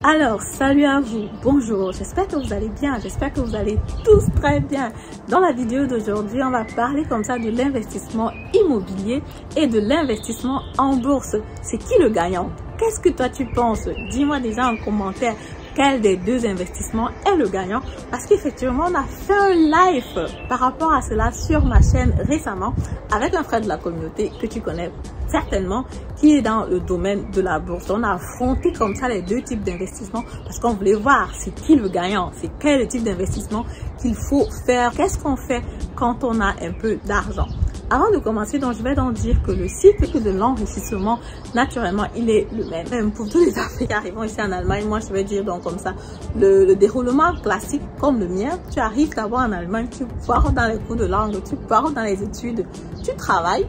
Alors, salut à vous, bonjour, j'espère que vous allez bien, j'espère que vous allez tous très bien. Dans la vidéo d'aujourd'hui, on va parler comme ça de l'investissement immobilier et de l'investissement en bourse. C'est qui le gagnant? Qu'est-ce que toi tu penses? Dis-moi déjà en commentaire quel des deux investissements est le gagnant, parce qu'effectivement on a fait un live par rapport à cela sur ma chaîne récemment avec un frère de la communauté que tu connais certainement, qui est dans le domaine de la bourse. On a affronté comme ça les deux types d'investissements parce qu'on voulait voir c'est qui le gagnant, c'est quel type d'investissement qu'il faut faire, qu'est-ce qu'on fait quand on a un peu d'argent. Avant de commencer, donc, je vais donc dire que le cycle de l'enrichissement, naturellement, il est le même. Même pour tous les Africains arrivant ici en Allemagne, moi, je vais dire donc comme ça, le déroulement classique comme le mien. Tu arrives d'abord en Allemagne, tu pars dans les cours de langue, tu pars dans les études, tu travailles,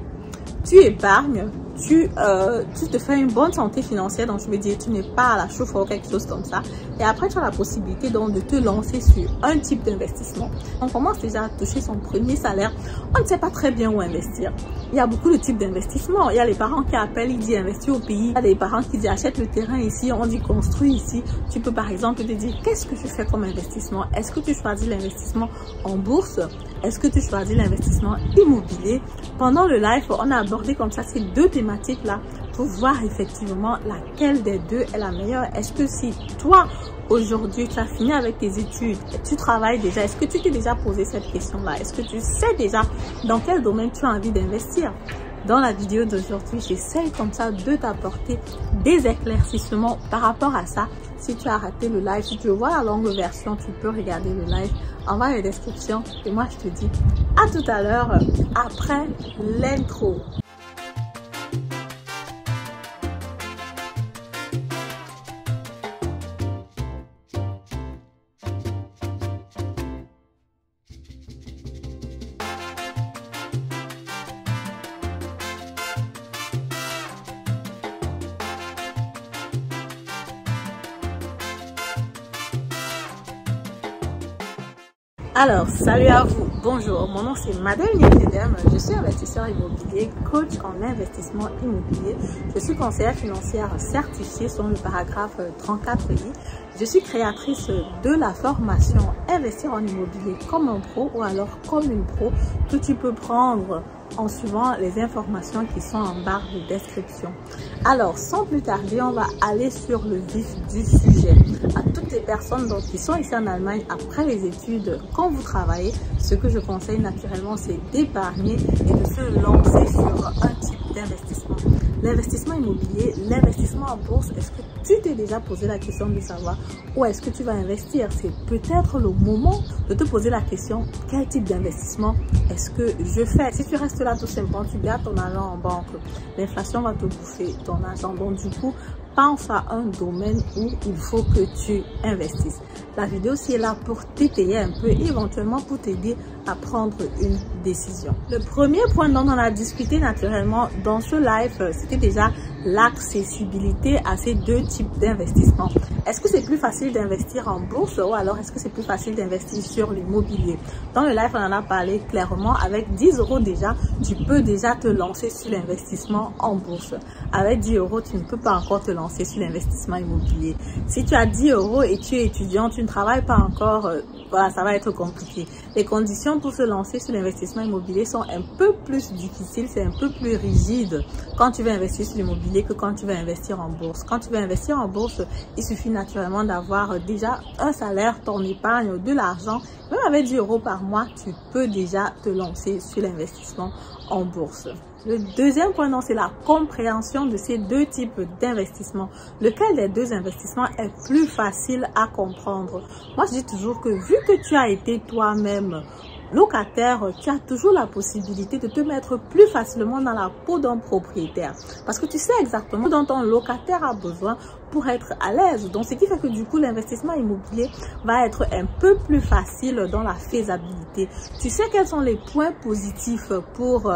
tu épargnes, tu te fais une bonne santé financière, donc je veux dire tu n'es pas à la chauffe ou quelque chose comme ça, et après tu as la possibilité donc de te lancer sur un type d'investissement. On commence déjà à toucher son premier salaire, on ne sait pas très bien où investir. Il y a beaucoup de types d'investissements. Il y a les parents qui appellent, ils disent investir au pays. Il y a les parents qui disent achète le terrain ici, on dit construis ici. Tu peux par exemple te dire qu'est-ce que je fais comme investissement? Est-ce que tu choisis l'investissement en bourse? Est-ce que tu choisis l'investissement immobilier? Pendant le live, on a abordé comme ça ces deux thématiques là pour voir effectivement laquelle des deux est la meilleure. Est-ce que si toi aujourd'hui tu as fini avec tes études, tu travailles déjà, est-ce que tu t'es déjà posé cette question là? Est-ce que tu sais déjà dans quel domaine tu as envie d'investir? Dans la vidéo d'aujourd'hui, j'essaie comme ça de t'apporter des éclaircissements par rapport à ça. Si tu as raté le live, si tu veux voir la longue version, tu peux regarder le live en bas dans la description. Et moi, je te dis à tout à l'heure après l'intro. Alors, salut à vous, bonjour, mon nom c'est Madeleine Niedem, je suis investisseur immobilier, coach en investissement immobilier, je suis conseillère financière certifiée selon le paragraphe 34i, je suis créatrice de la formation Investir en immobilier comme un pro ou alors comme une pro que tu peux prendre en suivant les informations qui sont en barre de description. Alors, sans plus tarder, on va aller sur le vif du sujet. À toutes les personnes donc, qui sont ici en Allemagne après les études, quand vous travaillez, ce que je conseille naturellement, c'est d'épargner et de se lancer sur un type d'investissement. L'investissement immobilier, l'investissement en bourse, est-ce que tu t'es déjà posé la question de savoir où est-ce que tu vas investir? C'est peut-être le moment de te poser la question, quel type d'investissement est-ce que je fais? Si tu restes là tout simplement, tu gardes ton argent en banque, l'inflation va te bouffer ton argent. Donc du coup, pense à un domaine où il faut que tu investisses. La vidéo aussi est là pour t'étayer un peu et éventuellement pour t'aider à prendre une décision. Le premier point dont on a discuté naturellement dans ce live, c'était déjà l'accessibilité à ces deux types d'investissements. Est-ce que c'est plus facile d'investir en bourse ou alors est-ce que c'est plus facile d'investir sur l'immobilier? Dans le live, on en a parlé clairement. Avec 10 € déjà, tu peux déjà te lancer sur l'investissement en bourse. Avec 10 €, tu ne peux pas encore te lancer sur l'investissement immobilier. Si tu as 10 € et tu es étudiant, tu ne travailles pas encore, voilà, ça va être compliqué. Les conditions pour se lancer sur l'investissement immobilier sont un peu plus difficiles, c'est un peu plus rigide quand tu veux investir sur l'immobilier que quand tu veux investir en bourse. Quand tu veux investir en bourse, il suffit naturellement d'avoir déjà un salaire, ton épargne, de l'argent. Même avec 10 € par mois, tu peux déjà te lancer sur l'investissement en bourse. Le deuxième point, c'est la compréhension de ces deux types d'investissements. Lequel des deux investissements est plus facile à comprendre? Moi, je dis toujours que vu que tu as été toi-même locataire, tu as toujours la possibilité de te mettre plus facilement dans la peau d'un propriétaire. Parce que tu sais exactement dont ton locataire a besoin pour être à l'aise. Donc, ce qui fait que du coup, l'investissement immobilier va être un peu plus facile dans la faisabilité. Tu sais quels sont les points positifs pour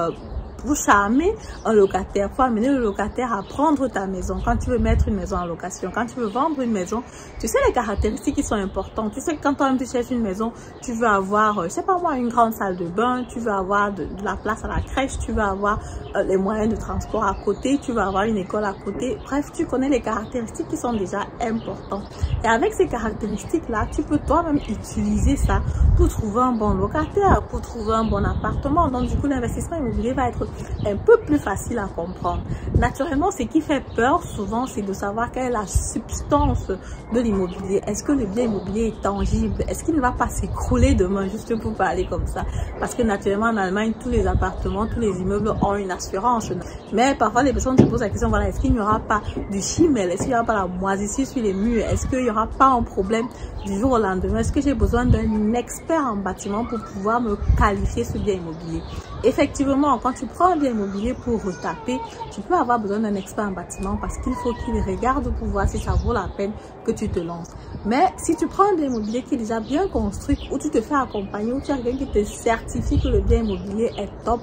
pour charmer un locataire, pour amener le locataire à prendre ta maison. Quand tu veux mettre une maison en location, quand tu veux vendre une maison, tu sais les caractéristiques qui sont importantes. Tu sais que quand toi-même tu cherches une maison, tu veux avoir, je sais pas moi, une grande salle de bain, tu veux avoir de la place à la crèche, tu veux avoir les moyens de transport à côté, tu veux avoir une école à côté. Bref, tu connais les caractéristiques qui sont déjà importantes. Et avec ces caractéristiques-là, tu peux toi-même utiliser ça pour trouver un bon locataire, pour trouver un bon appartement. Donc du coup, l'investissement immobilier va être un peu plus facile à comprendre. Naturellement, ce qui fait peur souvent, c'est de savoir quelle est la substance de l'immobilier. Est-ce que le bien immobilier est tangible? Est-ce qu'il ne va pas s'écrouler demain, juste pour parler comme ça? Parce que naturellement, en Allemagne, tous les appartements, tous les immeubles ont une assurance. Mais parfois, les personnes se posent la question, voilà, est-ce qu'il n'y aura pas du schimmel? Est-ce qu'il n'y aura pas la moisissure sur les murs? Est-ce qu'il n'y aura pas un problème du jour au lendemain? Est-ce que j'ai besoin d'un expert en bâtiment pour pouvoir me qualifier ce bien immobilier? Effectivement, quand tu prends un bien immobilier pour retaper, tu peux avoir besoin d'un expert en bâtiment parce qu'il faut qu'il regarde pour voir si ça vaut la peine que tu te lances. Mais si tu prends un bien immobilier qui est déjà bien construit, où tu te fais accompagner, où tu as quelqu'un qui te certifie que le bien immobilier est top,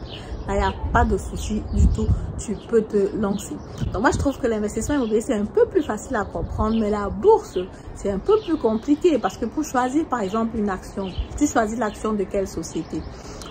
là, il n'y a pas de souci du tout, tu peux te lancer. Donc moi, je trouve que l'investissement immobilier, c'est un peu plus facile à comprendre, mais la bourse, c'est un peu plus compliqué parce que pour choisir, par exemple, une action, tu choisis l'action de quelle société?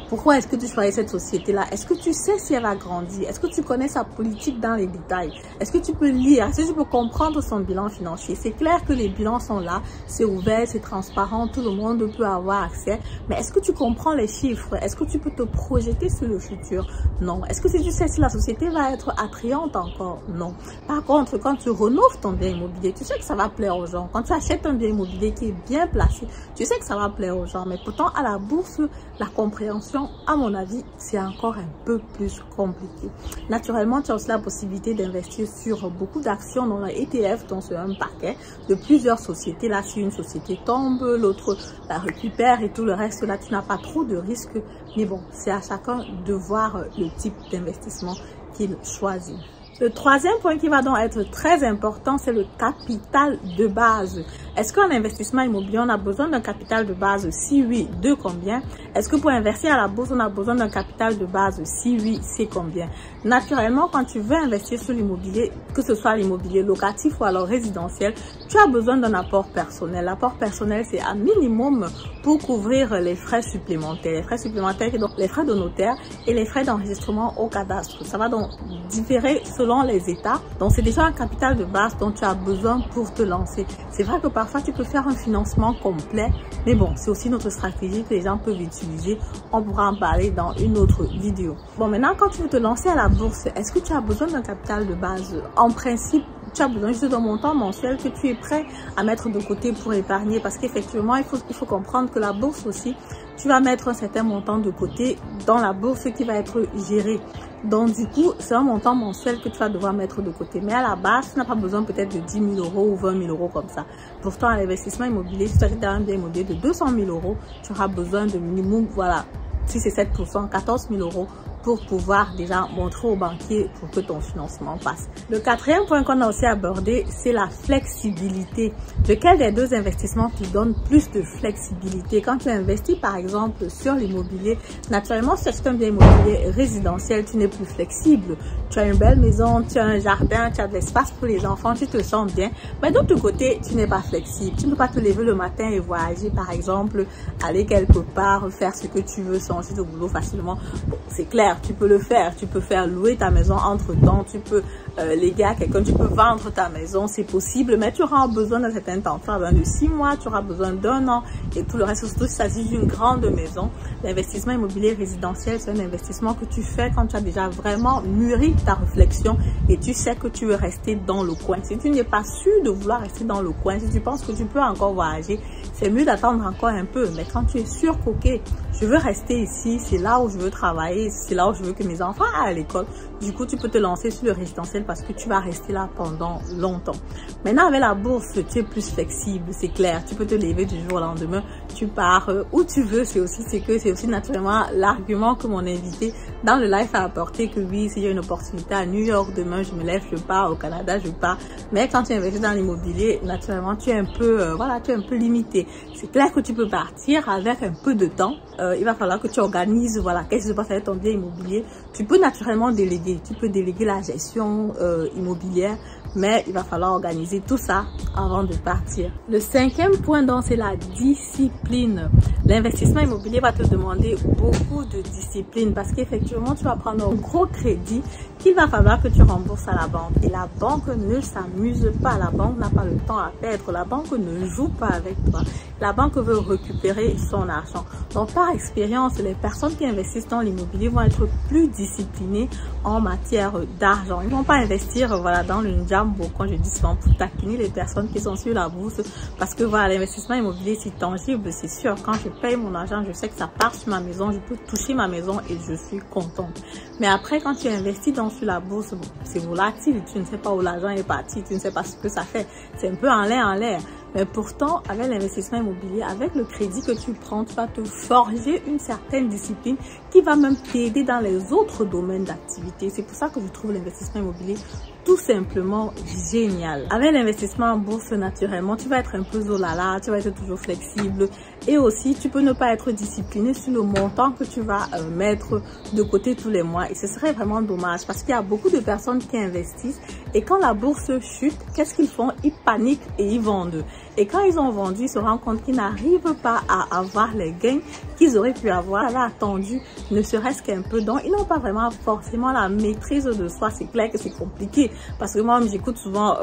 Pourquoi est-ce que tu choisis cette société-là? Est-ce que tu sais si elle a grandi? Est-ce que tu connais sa politique dans les détails? Est-ce que tu peux lire? Est-ce que tu peux comprendre son bilan financier? C'est clair que les bilans sont là, c'est ouvert, c'est transparent, tout le monde peut avoir accès. Mais est-ce que tu comprends les chiffres? Est-ce que tu peux te projeter sur le futur? Non. Est-ce que tu sais si la société va être attrayante encore? Non. Par contre, quand tu rénoves ton bien immobilier, tu sais que ça va plaire aux gens. Quand tu achètes un bien immobilier qui est bien placé, tu sais que ça va plaire aux gens. Mais pourtant, à la bourse, la compréhension, à mon avis, c'est encore un peu plus compliqué. Naturellement, tu as aussi la possibilité d'investir sur beaucoup d'actions dans la ETF, dans un paquet de plusieurs sociétés. Là, si une société tombe, l'autre la récupère et tout le reste, là, tu n'as pas trop de risques. Mais bon, c'est à chacun de voir le type d'investissement qu'il choisit. Le troisième point qui va donc être très important, c'est le capital de base. Est-ce qu'en investissement immobilier, on a besoin d'un capital de base? Si oui, de combien? Est-ce que pour investir à la bourse, on a besoin d'un capital de base? Si oui, c'est combien? Naturellement, quand tu veux investir sur l'immobilier, que ce soit l'immobilier locatif ou alors résidentiel, tu as besoin d'un apport personnel. L'apport personnel, c'est un minimum pour couvrir les frais supplémentaires. Les frais supplémentaires, c'est donc les frais de notaire et les frais d'enregistrement au cadastre. Ça va donc différer selon les états. Donc, c'est déjà un capital de base dont tu as besoin pour te lancer. C'est vrai que parfois, tu peux faire un financement complet, mais bon, c'est aussi notre stratégie que les gens peuvent utiliser. On pourra en parler dans une autre vidéo. Bon, maintenant, quand tu veux te lancer à la bourse, est-ce que tu as besoin d'un capital de base? En principe, tu as besoin juste d'un montant mensuel que tu es prêt à mettre de côté pour épargner, parce qu'effectivement, il faut comprendre que la bourse aussi, tu vas mettre un certain montant de côté dans la bourse qui va être gérée. Donc, du coup, c'est un montant mensuel que tu vas devoir mettre de côté. Mais à la base, tu n'as pas besoin peut-être de 10 000 euros ou 20 000 euros comme ça. Pourtant, à l'investissement immobilier, si tu achètes un bien immobilier de 200 000 euros, tu auras besoin de minimum, voilà, si c'est 7%, 14 000 euros pour pouvoir déjà montrer au banquier pour que ton financement passe. Le quatrième point qu'on a aussi abordé, c'est la flexibilité. Lequel des deux investissements te donne plus de flexibilité? Quand tu investis par exemple sur l'immobilier, naturellement si tu achètes un bien immobilier résidentiel, tu n'es plus flexible. Tu as une belle maison, tu as un jardin, tu as de l'espace pour les enfants, tu te sens bien. Mais d'autre côté, tu n'es pas flexible. Tu ne peux pas te lever le matin et voyager par exemple, aller quelque part, faire ce que tu veux, changer de boulot facilement. Bon, c'est clair. Tu peux le faire, tu peux faire louer ta maison entre temps, tu peux léguer à quelqu'un, tu peux vendre ta maison, c'est possible, mais tu auras besoin d'un certain temps, tu auras besoin de 6 mois, tu auras besoin d'un an et tout le reste, surtout si ça s'agit d'une grande maison. L'investissement immobilier résidentiel, c'est un investissement que tu fais quand tu as déjà vraiment mûri ta réflexion et tu sais que tu veux rester dans le coin. Si tu n'es pas sûr de vouloir rester dans le coin, si tu penses que tu peux encore voyager, c'est mieux d'attendre encore un peu. Mais quand tu es sûr que, ok, je veux rester ici, c'est là où je veux travailler, c'est là où je veux que mes enfants aillent à l'école, du coup, tu peux te lancer sur le résidentiel parce que tu vas rester là pendant longtemps. Maintenant, avec la bourse, tu es plus flexible, c'est clair. Tu peux te lever du jour au lendemain, tu pars où tu veux. C'est aussi naturellement l'argument que mon invité dans le live a apporté que oui, s'il y a une opportunité à New York, demain, je me lève, je pars. Au Canada, je pars. Mais quand tu investis dans l'immobilier, naturellement, tu es un peu, tu es un peu limité. C'est clair que tu peux partir avec un peu de temps. il va falloir que tu organises, voilà, qu'est-ce qui se passe avec ton bien immobilier. Tu peux naturellement déléguer, tu peux déléguer la gestion immobilière, mais il va falloir organiser tout ça avant de partir. Le 5e point, donc, c'est la discipline. L'investissement immobilier va te demander beaucoup de discipline parce qu'effectivement, tu vas prendre un gros crédit qu'il va falloir que tu rembourses à la banque. Et la banque ne s'amuse pas. La banque n'a pas le temps à perdre. La banque ne joue pas avec toi. La banque veut récupérer son argent. Donc, par expérience, les personnes qui investissent dans l'immobilier vont être plus disciplinées en matière d'argent. Ils ne vont pas investir, voilà, dans le Njambo, quand je dis souvent, pour taquiner les personnes qui sont sur la bourse. Parce que, voilà, l'investissement immobilier, c'est tangible, c'est sûr. Quand je paye mon argent, je sais que ça part sur ma maison, je peux toucher ma maison et je suis contente. Mais après, quand tu investis sur la bourse, bon, c'est volatile, tu ne sais pas où l'argent est parti, tu ne sais pas ce que ça fait. C'est un peu en l'air. Mais pourtant, avec l'investissement immobilier, avec le crédit que tu prends, tu vas te forger une certaine discipline qui va même t'aider dans les autres domaines d'activité. C'est pour ça que je trouve l'investissement immobilier tout simplement génial. Avec l'investissement en bourse, naturellement, tu vas être un peu zolala, tu vas être toujours flexible et aussi tu peux ne pas être discipliné sur le montant que tu vas mettre de côté tous les mois. Et ce serait vraiment dommage parce qu'il y a beaucoup de personnes qui investissent et quand la bourse chute, qu'est-ce qu'ils font? Ils paniquent et ils vendent. Et quand ils ont vendu, ils se rendent compte qu'ils n'arrivent pas à avoir les gains qu'ils auraient pu avoir. Ils avaient attendu ne serait-ce qu'un peu. Donc, ils n'ont pas vraiment forcément la maîtrise de soi. C'est clair que c'est compliqué. Parce que moi, j'écoute souvent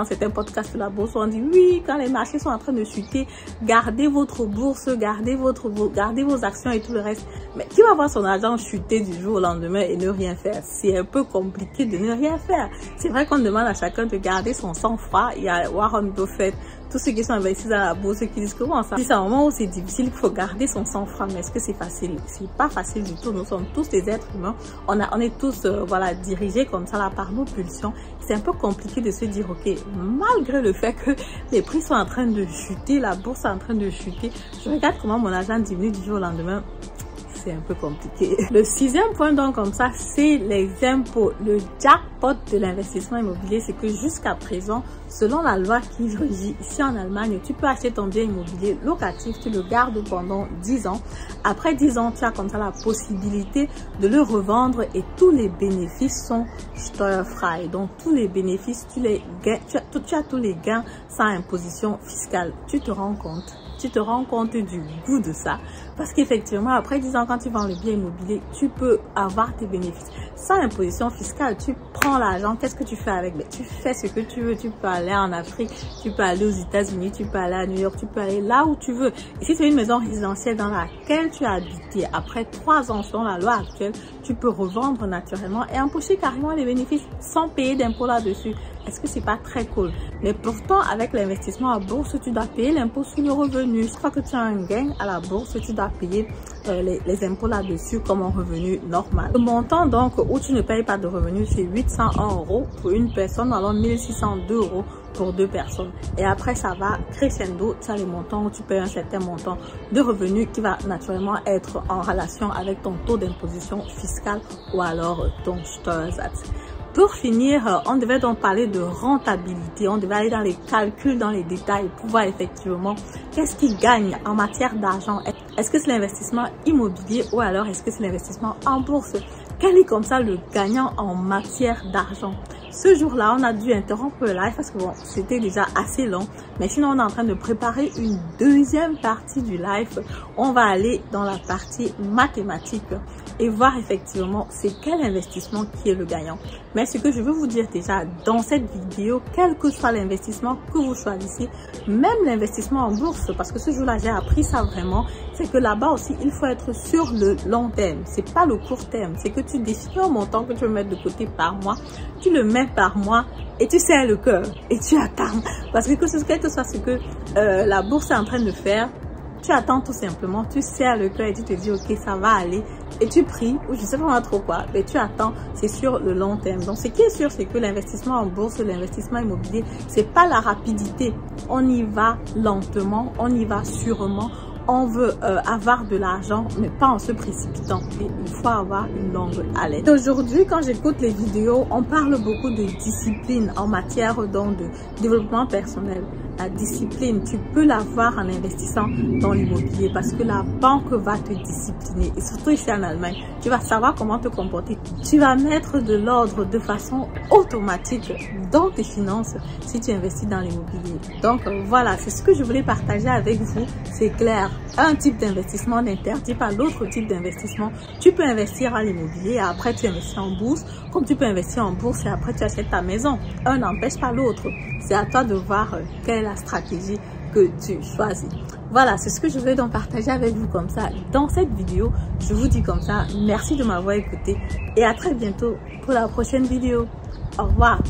certains podcasts de la bourse où on dit oui, quand les marchés sont en train de chuter, gardez votre bourse, gardez vos actions et tout le reste. Mais qui va voir son argent chuter du jour au lendemain et ne rien faire? C'est un peu compliqué de ne rien faire. C'est vrai qu'on demande à chacun de garder son sang-froid. Il y a Warren Buffett, tous ceux qui sont investis dans la bourse qui disent comment ça. C'est un moment où c'est difficile, il faut garder son sang-froid. Mais est-ce que c'est facile? C'est pas facile du tout. Nous sommes tous des êtres humains. On est tous voilà, dirigés comme ça là, par nos pulsions. C'est un peu compliqué de se dire, ok, malgré le fait que les prix sont en train de chuter, la bourse est en train de chuter, je regarde comment mon argent diminue du jour au lendemain. C'est un peu compliqué. Le 6e point, donc, comme ça, c'est les impôts. Le jackpot de l'investissement immobilier, c'est que jusqu'à présent, selon la loi qui régit ici en Allemagne, tu peux acheter ton bien immobilier locatif, tu le gardes pendant 10 ans. Après 10 ans, tu as comme ça la possibilité de le revendre et tous les bénéfices sont steuerfrei. Donc, tous les bénéfices, tu as tous les gains sans imposition fiscale. Tu te rends compte? Tu te rends compte du goût de ça parce qu'effectivement après 10 ans quand tu vends le bien immobilier tu peux avoir tes bénéfices sans imposition fiscale. Tu prends l'argent, qu'est-ce que tu fais avec? Ben, tu fais ce que tu veux. Tu peux aller en Afrique, tu peux aller aux États-Unis, tu peux aller à New York, tu peux aller là où tu veux. Et si c'est une maison résidentielle dans laquelle tu as habité après 3 ans selon la loi actuelle, tu peux revendre naturellement et empocher carrément les bénéfices sans payer d'impôt là-dessus. Est-ce que c'est pas très cool? Mais pourtant, avec l'investissement à bourse, tu dois payer l'impôt sur le revenu. Chaque fois que tu as un gain à la bourse, tu dois payer les impôts là-dessus comme un revenu normal. Le montant donc où tu ne payes pas de revenus, c'est 801 € pour une personne, alors 1602 € pour 2 personnes. Et après, ça va crescendo. Tu as les montants où tu payes un certain montant de revenus qui va naturellement être en relation avec ton taux d'imposition fiscale ou alors ton Steuersatz. Pour finir, on devait donc parler de rentabilité. On devait aller dans les calculs, dans les détails pour voir effectivement qu'est-ce qui gagne en matière d'argent. Est-ce que c'est l'investissement immobilier ou alors est-ce que c'est l'investissement en bourse? Quel est comme ça le gagnant en matière d'argent? Ce jour-là, on a dû interrompre le live parce que bon, c'était déjà assez long. Mais sinon, on est en train de préparer une deuxième partie du live. On va aller dans la partie mathématique et voir effectivement c'est quel investissement qui est le gagnant. Mais ce que je veux vous dire déjà dans cette vidéo, quel que soit l'investissement que vous choisissez, même l'investissement en bourse, parce que ce jour-là, j'ai appris ça vraiment, c'est que là-bas aussi, il faut être sur le long terme. C'est pas le court terme. C'est que tu décides un montant que tu veux mettre de côté par mois, tu le mets par mois et tu serres le cœur et tu attends. Parce que quel que soit ce que la bourse est en train de faire, tu attends tout simplement, tu serres le cœur et tu te dis ok, ça va aller. Et tu pries, ou je sais pas trop quoi, mais tu attends, c'est sur le long terme. Donc ce qui est sûr, c'est que l'investissement en bourse, l'investissement immobilier, c'est pas la rapidité. On y va lentement, on y va sûrement. On veut avoir de l'argent, mais pas en se précipitant. Et il faut avoir une longue haleine. Aujourd'hui, quand j'écoute les vidéos, on parle beaucoup de discipline en matière donc, de développement personnel. la discipline, tu peux l'avoir en investissant dans l'immobilier parce que la banque va te discipliner. Et surtout ici en Allemagne, tu vas savoir comment te comporter. Tu vas mettre de l'ordre de façon automatique dans tes finances si tu investis dans l'immobilier. Donc voilà, c'est ce que je voulais partager avec vous. C'est clair, un type d'investissement n'interdit pas l'autre type d'investissement. Tu peux investir à l'immobilier et après tu investis en bourse, comme tu peux investir en bourse et après tu achètes ta maison. Un n'empêche pas l'autre. C'est à toi de voir quelle est la stratégie que tu choisis. Voilà, c'est ce que je voulais donc partager avec vous comme ça dans cette vidéo. Je vous dis comme ça, merci de m'avoir écouté et à très bientôt pour la prochaine vidéo. Au revoir.